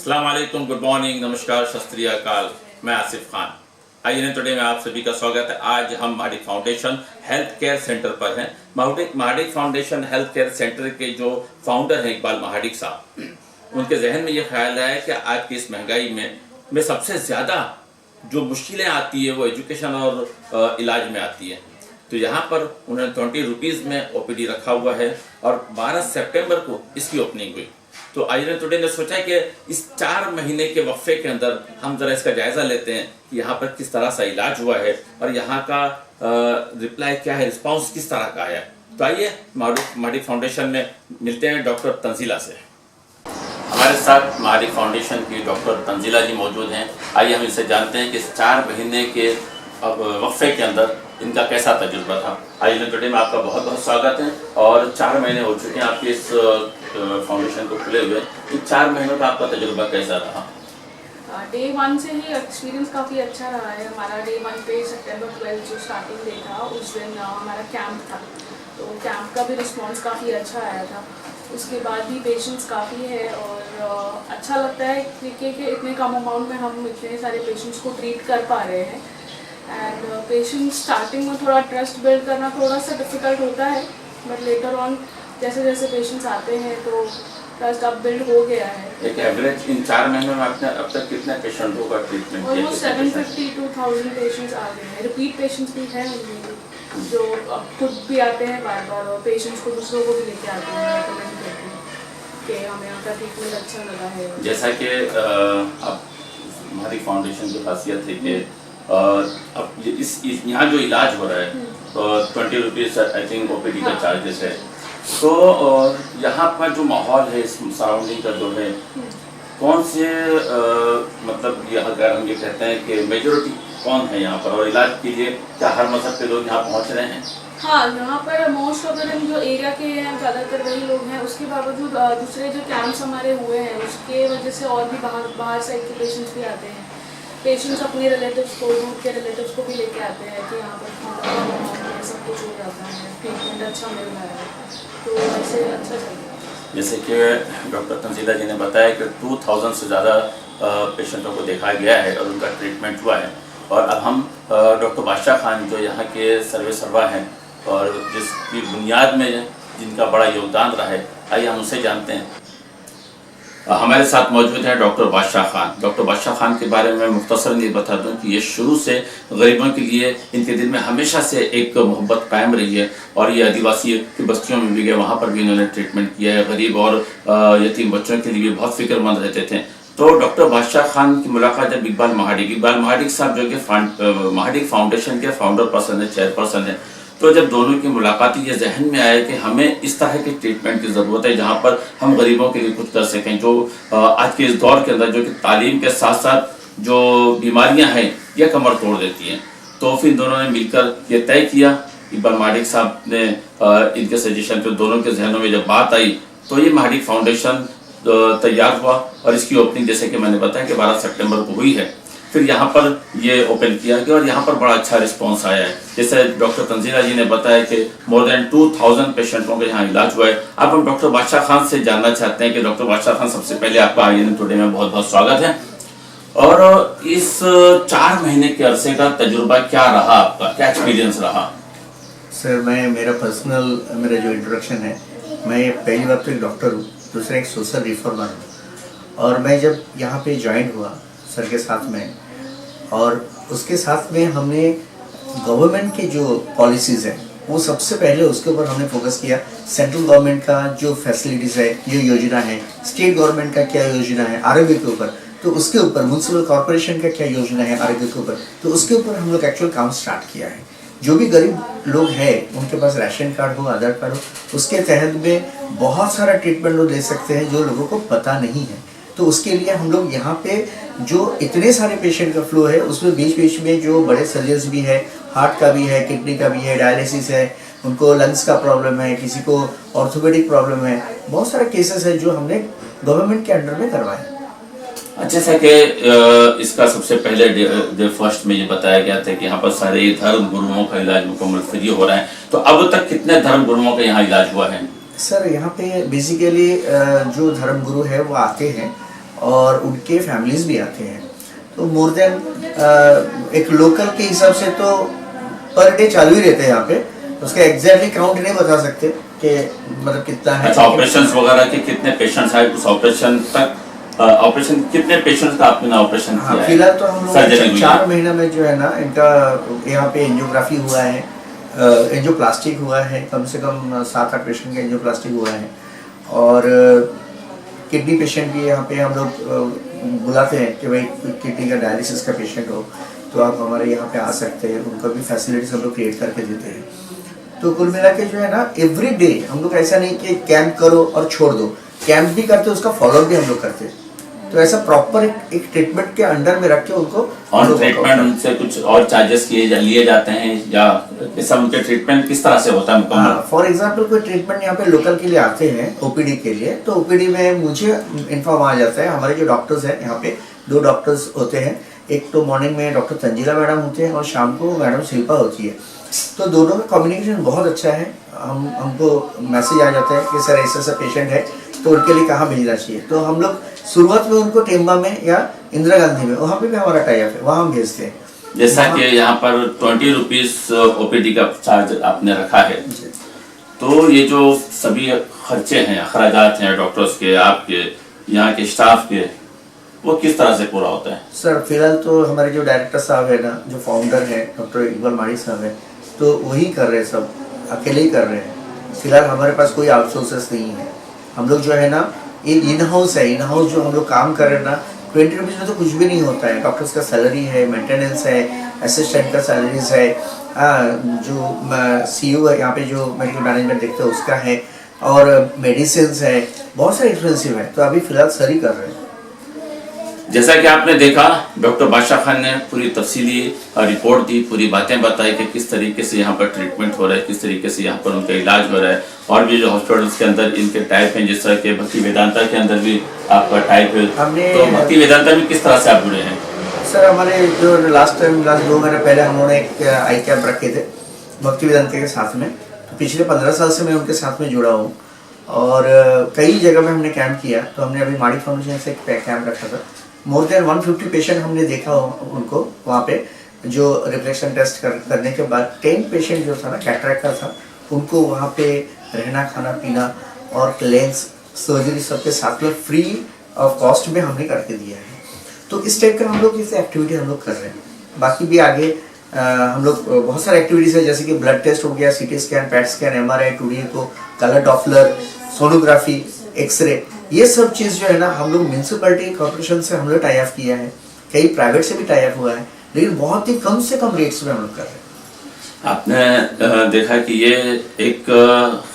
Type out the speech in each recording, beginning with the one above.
अस्सलाम वालेकुम, good morning, नमस्कार, सत श्री अकाल। मैं आसिफ खान। आइए टुडे में आप सभी का स्वागत है। आज हम Mahadik foundation health care centre पर हैं। Mahadik foundation health care centre के जो फाउंडर हैं इकबाल महाडिक साहब, उनके जहन में ये ख्याल है कि आज की इस महंगाई में सबसे ज़्यादा जो मुश्किलें आती है वो एजुकेशन और इलाज में आती है। तो यहाँ पर उन्होंने 20 रुपीज़ में ओपीडी रखा हुआ है और 12 सितंबर को इसकी ओपनिंग हुई। तो आईने टुडे ने सोचा कि इस 4 महीने के वक्फे के अंदर हम जरा इसका जायजा लेते हैं कि यहाँ पर किस तरह सा इलाज हुआ है और यहाँ का रिप्लाई क्या है, रिस्पांस किस तरह का आया। तो आइए महाडिक फाउंडेशन में मिलते हैं डॉक्टर तंजीला से। हमारे साथ महाडिक फाउंडेशन की डॉक्टर तंजीला जी मौजूद हैं। आइए हम इनसे जानते हैं कि इस 4 महीने के वक्फे के अंदर इनका कैसा तजुर्बा था। आइए टुडे में आपका बहुत बहुत स्वागत है। और 4 महीने हो चुके हैं आपके इस फाउंडेशन को खुले हुए। इन 4 महीनों का आपका तजुर्बा कैसा रहा? डे 1 से ही एक्सपीरियंस काफ़ी अच्छा रहा है हमारा। डे 1 पे सितंबर 12 जो स्टार्टिंग डे था उस दिन हमारा कैंप था, तो कैंप का भी रिस्पांस काफ़ी अच्छा आया था। उसके बाद भी पेशेंट्स काफ़ी है और अच्छा लगता है कि इतने कम अमाउंट में हम इतने सारे पेशेंट्स को ट्रीट कर पा रहे हैं। एंड पेशेंट स्टार्टिंग में थोड़ा ट्रस्ट बिल्ड करना थोड़ा सा डिफ़िकल्ट होता है, बट लेटर ऑन जैसे जैसे पेशेंट्स आते हैं तो ट्रस्ट अब बिल्ड हो गया है। एक एवरेज इन 4 महीनों में आपने अब तक कितने पेशेंटों का ट्रीटमेंट किया? ऑलमोस्ट 750 to 1000 पेशेंट्स आ गए हैं। रिपीट पेशेंट्स भी हैं उनमें जो अब खुद भी आते हैं बार बार और पेशेंट्स को दूसरों को भी लेके आते हैं रिकमेंड करके कि हमें आपका ट्रीटमेंट अच्छा लगा है। जैसा कि अब हमारी फाउंडेशन की खासियत है कि अब इस यहाँ जो इलाज हो रहा है 20 रुपीज़ आई थिंक ओपीडी का चार्जेस है। तो यहाँ पर जो माहौल है इस सराउंडिंग का जो है कौन से मतलब ये अगर हम ये कहते हैं कि मेजोरिटी कौन है यहाँ पर और इलाज के लिए क्या हर मजहब के लोग यहाँ पहुँच रहे हैं? हाँ, यहाँ पर मोस्ट ऑफ द जो एरिया के हैं ज़्यादातर वही लोग हैं। उसके बावजूद दूसरे जो कैंप्स हमारे हुए हैं उसके वजह से और भी बाहर साइड के पेशेंट्स भी आते हैं। पेशेंट्स अपने रिलेटिव्स को, दूर के रिलेटिव्स को भी लेके आते हैं कि यहाँ पर सब कुछ हो जाता है, ट्रीटमेंट अच्छा मिल रहा है, तो ऐसे अच्छा चल रहा है। जैसे कि डॉक्टर तंजीला जी ने बताया कि 2000 से ज़्यादा पेशेंटों को देखा गया है और उनका ट्रीटमेंट हुआ है। और अब हम डॉक्टर बादशाह खान जो यहाँ के सर्वे सर्वा हैं और जिसकी बुनियाद में जिनका बड़ा योगदान रहा है, आइए हम उनसे जानते हैं। हमारे साथ मौजूद है डॉक्टर बादशाह खान। डॉक्टर बादशाह खान के बारे में मुख्तसर ये बता दूं कि ये शुरू से गरीबों के लिए इनके दिल में हमेशा से एक मोहब्बत कायम रही है और ये आदिवासी की बस्तियों में भी गए, वहाँ पर भी इन्होंने ट्रीटमेंट किया है। गरीब और यतीम बच्चों के लिए भी बहुत फिक्रमंद रहते थे। तो डॉक्टर बादशाह खान की मुलाकात जब इकबाल महाडिक साहब जो कि महाडिक फाउंडेशन के फाउंडर पर्सन है, चेयरपर्सन है, तो जब दोनों की मुलाकात ये जहन में आया कि हमें इस तरह के ट्रीटमेंट की ज़रूरत है जहाँ पर हम गरीबों के लिए कुछ कर सकें, जो आज के इस दौर के अंदर जो कि तालीम के साथ साथ जो बीमारियाँ हैं यह कमर तोड़ देती हैं। तो फिर दोनों ने मिलकर ये तय किया। इकबाल महाडिक साहब ने इनके सजेशन पे दोनों के जहनों में जब बात आई तो ये महाडिक फाउंडेशन तैयार हुआ और इसकी ओपनिंग जैसे कि मैंने बताया कि 12 सितंबर को हुई है। फिर यहाँ पर ये ओपन किया गया और यहाँ पर बड़ा अच्छा रिस्पांस आया है। जैसे डॉक्टर तंजीला जी ने बताया कि मोर देन 2000 पेशेंटों का यहाँ इलाज हुआ है। अब हम डॉक्टर बादशाह खान से जानना चाहते हैं कि डॉक्टर बादशाह खान, सबसे पहले आपका आईएनए टुडे में बहुत बहुत स्वागत है। और इस 4 महीने के अरसे का तजुर्बा क्या रहा आपका, क्या एक्सपीरियंस रहा? सर, मेरा जो इंट्रोडक्शन है, मैं पहली बात तो एक डॉक्टर हूँ, दूसरा एक सोशल रिफॉर्मर हूँ। और मैं जब यहाँ पे ज्वाइन हुआ सर के साथ में, और उसके साथ में हमने गवर्नमेंट के जो पॉलिसीज़ है वो सबसे पहले उसके ऊपर हमने फोकस किया। सेंट्रल गवर्नमेंट का जो फैसिलिटीज़ है, जो योजना है, स्टेट गवर्नमेंट का क्या योजना है आरोग्य के ऊपर, तो उसके ऊपर म्यूनसिपल कॉर्पोरेशन का क्या योजना है आरोग्य के ऊपर, तो उसके ऊपर हम लोग एक्चुअल काम स्टार्ट किया है। जो भी गरीब लोग हैं उनके पास राशन कार्ड हो, आधार कार्ड हो, उसके तहत में बहुत सारा ट्रीटमेंट लोग ले सकते हैं जो लोगों को पता नहीं है। तो उसके लिए हम लोग यहाँ पे जो इतने सारे पेशेंट का फ्लो है उसमें बीच बीच में जो बड़े सर्जन्स भी है, हार्ट का भी है, किडनी का भी है, डायलिसिस है, उनको लंग्स का प्रॉब्लम है, किसी को ऑर्थोपेडिक प्रॉब्लम है, बहुत सारे केसेस है जो हमने गवर्नमेंट के अंडर में करवाए। जैसा कि इसका सबसे पहले डे फर्स्ट में ये बताया गया था कि यहाँ पर सारे धर्म गुरुओं का इलाज मुकम्मल फ्री हो रहा है, तो अब तक कितने धर्म गुरुओं का यहाँ इलाज हुआ है? सर, यहाँ पे बेसिकली जो धर्म गुरु है वो आते हैं और उनके फैमिलीज भी आते हैं। तो मोर देन एक लोकल के हिसाब से तो पर डे चालू ही रहते हैं यहाँ पे, उसका एग्जैक्टली काउंट नहीं बता सकते कि मतलब कितना है। अच्छा, ऑपरेशन वगैरह के कितने पेशेंट्स आए उस ऑपरेशन तक? ऑपरेशन कितने पेशेंट्स का आपने ऑपरेशन किया है? फिलहाल तो हम सर्जरी लोग 4 महीने में जो है ना इनका यहाँ पे एंजियोग्राफी हुआ है, एंजियोप्लास्टिक हुआ है, कम से कम 7-8 पेशेंट का एंजियोप्लास्टिक हुआ है। और किडनी पेशेंट भी यहाँ पे हम लोग बुलाते हैं कि भाई किडनी का डायलिसिस का पेशेंट हो तो आप हमारे यहाँ पे आ सकते हैं, उनको भी फैसिलिटीज हम लोग क्रिएट करके देते हैं। तो कुल मिला के जो है ना एवरी डे हम लोग ऐसा नहीं कि कैंप करो और छोड़ दो, कैंप भी करते उसका फॉलोअप भी हम लोग करते हैं। तो ऐसा प्रॉपर एक ट्रीटमेंट के अंडर में रख के उनको और ट्रीटमेंट उनसे कुछ और चार्जेस लिए जाते हैं या सब उनके ट्रीटमेंट किस तरह से होता है मुकम्मल? फॉर एग्जांपल कोई ट्रीटमेंट यहाँ पे लोकल के लिए आते हैं ओपीडी के लिए, तो ओपीडी में मुझे इन्फॉर्म आ जाता है। हमारे जो डॉक्टर्स हैं यहाँ पे 2 डॉक्टर्स होते हैं, एक तो मॉर्निंग में डॉक्टर तंजीला मैडम होते हैं और शाम को मैडम शिल्पा होती है। तो दोनों का कम्युनिकेशन बहुत अच्छा है। हमको मैसेज आ जाता है कि सर ऐसा ऐसा पेशेंट है तो उनके लिए कहाँ भेजना चाहिए। तो हम लोग शुरुआत में उनको टेम्बा में या इंदिरा गांधी में, वहाँ पे भी हमारा टाई अप है, वहाँ हम भेजते हैं। जैसा कि यहाँ पर 20 रुपीज ओपीडी का चार्ज आपने रखा है, तो ये जो सभी खर्चे हैं, अखराजात हैं डॉक्टर्स के, आपके यहाँ के स्टाफ के, वो किस तरह से पूरा होता है? सर फिलहाल तो हमारे जो डायरेक्टर साहब है ना, जो फाउंडर है डॉक्टर इकबाल माड़ी साहब है, तो वही कर रहे हैं, सब अकेले ही कर रहे हैं। फिलहाल हमारे पास कोई आउटसोर्सेस नहीं है। हम लोग जो है ना ये इन हाउस है, इन हाउस जो हम लोग काम कर रहे हैं ना, 20 रुपीज़ में तो कुछ भी नहीं होता है। डॉक्टर्स का सैलरी है, मेंटेनेंस है, असिस्टेंट का सैलरीज है, जो सीईओ है यहाँ पे जो मेडिकल मैनेजमेंट देखते हैं उसका है, और मेडिसिन है, बहुत सारे एक्सपेंसिव है। तो अभी फिलहाल सर ही कर रहे हैं। जैसा कि आपने देखा, डॉक्टर बादशाह खान ने पूरी तफसीली रिपोर्ट दी, पूरी बातें बताई कि किस तरीके से यहाँ पर ट्रीटमेंट हो रहा है, किस तरीके से यहाँ पर उनका इलाज हो रहा है। और भी जो हॉस्पिटल्स के अंदर इनके टाइप हैं, जिस तरह के भक्ति वेदांता के अंदर भी आपका टाइप है, तो भक्ति वेदांता में किस तरह से आप जुड़े हैं? सर हमारे जो लास्ट 2 महीने पहले हम लोगों ने एक आई कैंप रखे थे भक्ति वेदांता के साथ में। तो पिछले 15 साल से मैं उनके साथ में जुड़ा हूँ और कई जगह में हमने कैंप किया। तो हमने अभी माड़ी फाउंडेशन से एक कैंप रखा था, मोर देन 150 पेशेंट हमने देखा उनको वहाँ पे, जो रिफ्लेक्शन टेस्ट करने के बाद 10 पेशेंट जो था ना कैटरेक्ट का था, उनको वहाँ पे रहना, खाना पीना और लेंस सर्जरी सबके साथ में फ्री ऑफ कॉस्ट में हमने करके दिया है। तो इस टाइप का हम लोग इस एक्टिविटी हम लोग कर रहे हैं। बाकी भी आगे हम लोग बहुत सारे एक्टिविटीज़ है, जैसे कि ब्लड टेस्ट हो गया, CT scan, PET scan, MRI, 2D को, कलर डॉपलर, सोनोग्राफी, एक्सरे, ये सब चीज़ जो है ना हम लोग म्यूनसिपैलिटी कॉर्पोरेशन से हम लोग टाई अप किया है, कई प्राइवेट से भी टाई अप हुआ है, लेकिन बहुत ही कम से कम रेट्स में हम लोग कर रहे हैं। आपने देखा कि ये एक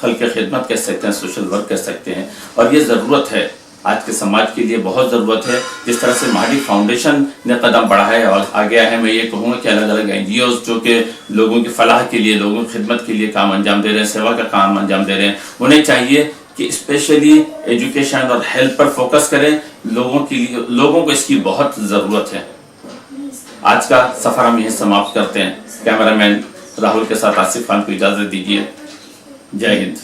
खल्क़ खिदमत कह सकते हैं, सोशल वर्क कह सकते हैं, और ये ज़रूरत है आज के समाज के लिए, बहुत ज़रूरत है। जिस तरह से माडी फाउंडेशन ने कदम बढ़ाया है और आ गया है, मैं ये कहूँगा कि अलग अलग NGOs जो कि लोगों की फलाह के लिए, लोगों की खिदमत के लिए काम अंजाम दे रहे हैं, सेवा का काम अंजाम दे रहे हैं, उन्हें चाहिए कि स्पेशली एजुकेशन और हेल्थ पर फोकस करें। लोगों को इसकी बहुत ज़रूरत है। आज का सफ़र हम यहीं समाप्त करते हैं। कैमरामैन राहुल के साथ आसिफ खान को इजाज़त दीजिए। जय हिंद।